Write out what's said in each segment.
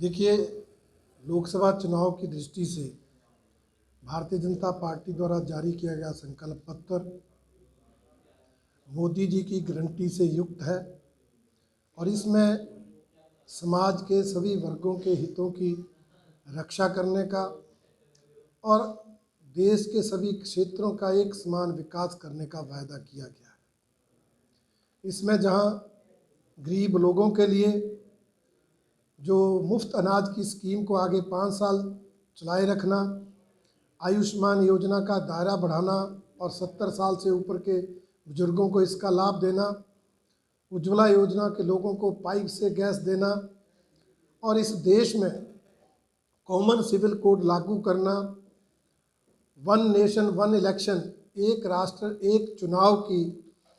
देखिए, लोकसभा चुनाव की दृष्टि से भारतीय जनता पार्टी द्वारा जारी किया गया संकल्प पत्र मोदी जी की गारंटी से युक्त है और इसमें समाज के सभी वर्गों के हितों की रक्षा करने का और देश के सभी क्षेत्रों का एक समान विकास करने का वायदा किया गया है। इसमें जहां गरीब लोगों के लिए जो मुफ्त अनाज की स्कीम को आगे 5 साल चलाए रखना, आयुष्मान योजना का दायरा बढ़ाना और 70 साल से ऊपर के बुजुर्गों को इसका लाभ देना, उज्ज्वला योजना के लोगों को पाइप से गैस देना और इस देश में कॉमन सिविल कोड लागू करना, वन नेशन वन इलेक्शन, एक राष्ट्र एक चुनाव की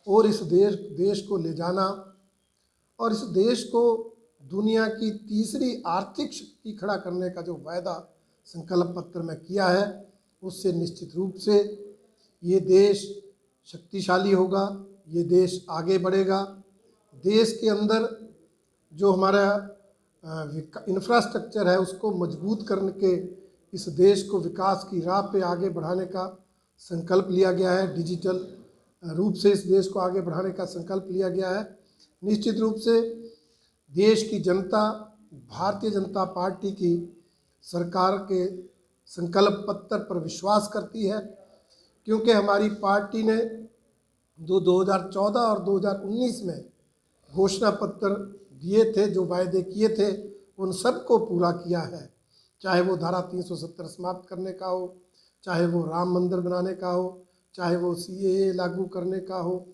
और इस देश को ले जाना और इस देश को दुनिया की तीसरी आर्थिक शक्ति खड़ा करने का जो वायदा संकल्प पत्र में किया है, उससे निश्चित रूप से ये देश शक्तिशाली होगा, ये देश आगे बढ़ेगा। देश के अंदर जो हमारा इंफ्रास्ट्रक्चर है उसको मजबूत करके इस देश को विकास की राह पे आगे बढ़ाने का संकल्प लिया गया है। डिजिटल रूप से इस देश को आगे बढ़ाने का संकल्प लिया गया है। निश्चित रूप से देश की जनता भारतीय जनता पार्टी की सरकार के संकल्प पत्र पर विश्वास करती है, क्योंकि हमारी पार्टी ने 2014 और 2019 में घोषणा पत्र दिए थे, जो वायदे किए थे उन सब को पूरा किया है। चाहे वो धारा 370 समाप्त करने का हो, चाहे वो राम मंदिर बनाने का हो, चाहे वो CAA लागू करने का हो,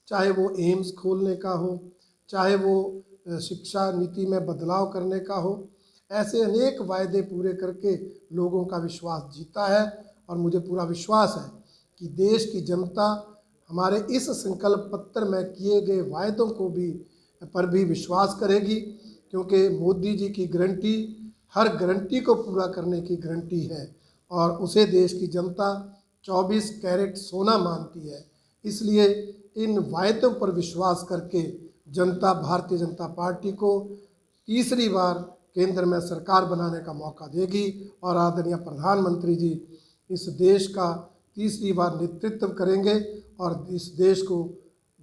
चाहे वो एम्स खोलने का हो, चाहे वो शिक्षा नीति में बदलाव करने का हो। ऐसे अनेक वायदे पूरे करके लोगों का विश्वास जीता है और मुझे पूरा विश्वास है कि देश की जनता हमारे इस संकल्प पत्र में किए गए वायदों को पर भी विश्वास करेगी, क्योंकि मोदी जी की गारंटी हर गारंटी को पूरा करने की गारंटी है और उसे देश की जनता 24 कैरेट सोना मानती है। इसलिए इन वायदों पर विश्वास करके जनता भारतीय जनता पार्टी को तीसरी बार केंद्र में सरकार बनाने का मौका देगी और आदरणीय प्रधानमंत्री जी इस देश का तीसरी बार नेतृत्व करेंगे और इस देश को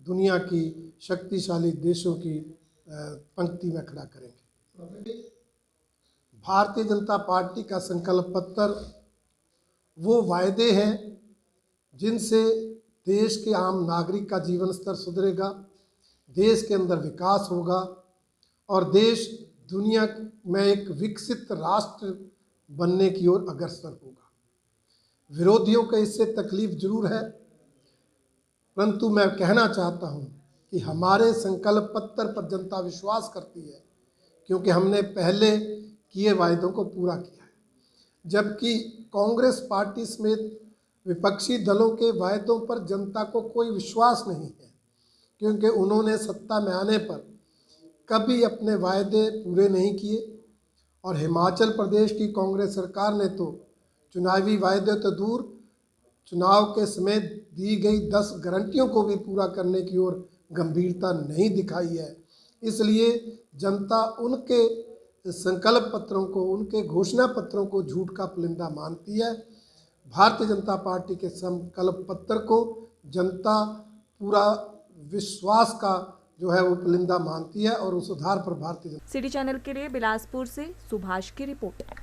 दुनिया की शक्तिशाली देशों की पंक्ति में खड़ा करेंगे। भारतीय जनता पार्टी का संकल्प पत्र वो वायदे हैं जिनसे देश के आम नागरिक का जीवन स्तर सुधरेगा, देश के अंदर विकास होगा और देश दुनिया में एक विकसित राष्ट्र बनने की ओर अग्रसर होगा। विरोधियों को इससे तकलीफ जरूर है, परंतु मैं कहना चाहता हूं कि हमारे संकल्प पत्र पर जनता विश्वास करती है, क्योंकि हमने पहले किए वायदों को पूरा किया है। जबकि कांग्रेस पार्टी समेत विपक्षी दलों के वायदों पर जनता को कोई विश्वास नहीं है, क्योंकि उन्होंने सत्ता में आने पर कभी अपने वायदे पूरे नहीं किए और हिमाचल प्रदेश की कांग्रेस सरकार ने तो चुनावी वायदे तो दूर, चुनाव के समय दी गई 10 गारंटियों को भी पूरा करने की ओर गंभीरता नहीं दिखाई है। इसलिए जनता उनके संकल्प पत्रों को, उनके घोषणा पत्रों को झूठ का पुलिंदा मानती है। भारतीय जनता पार्टी के संकल्प पत्र को जनता पूरा विश्वास का जो है वो पुलिंदा मानती है और उस आधार पर भारतीय सिटी चैनल के लिए बिलासपुर से सुभाष की रिपोर्ट।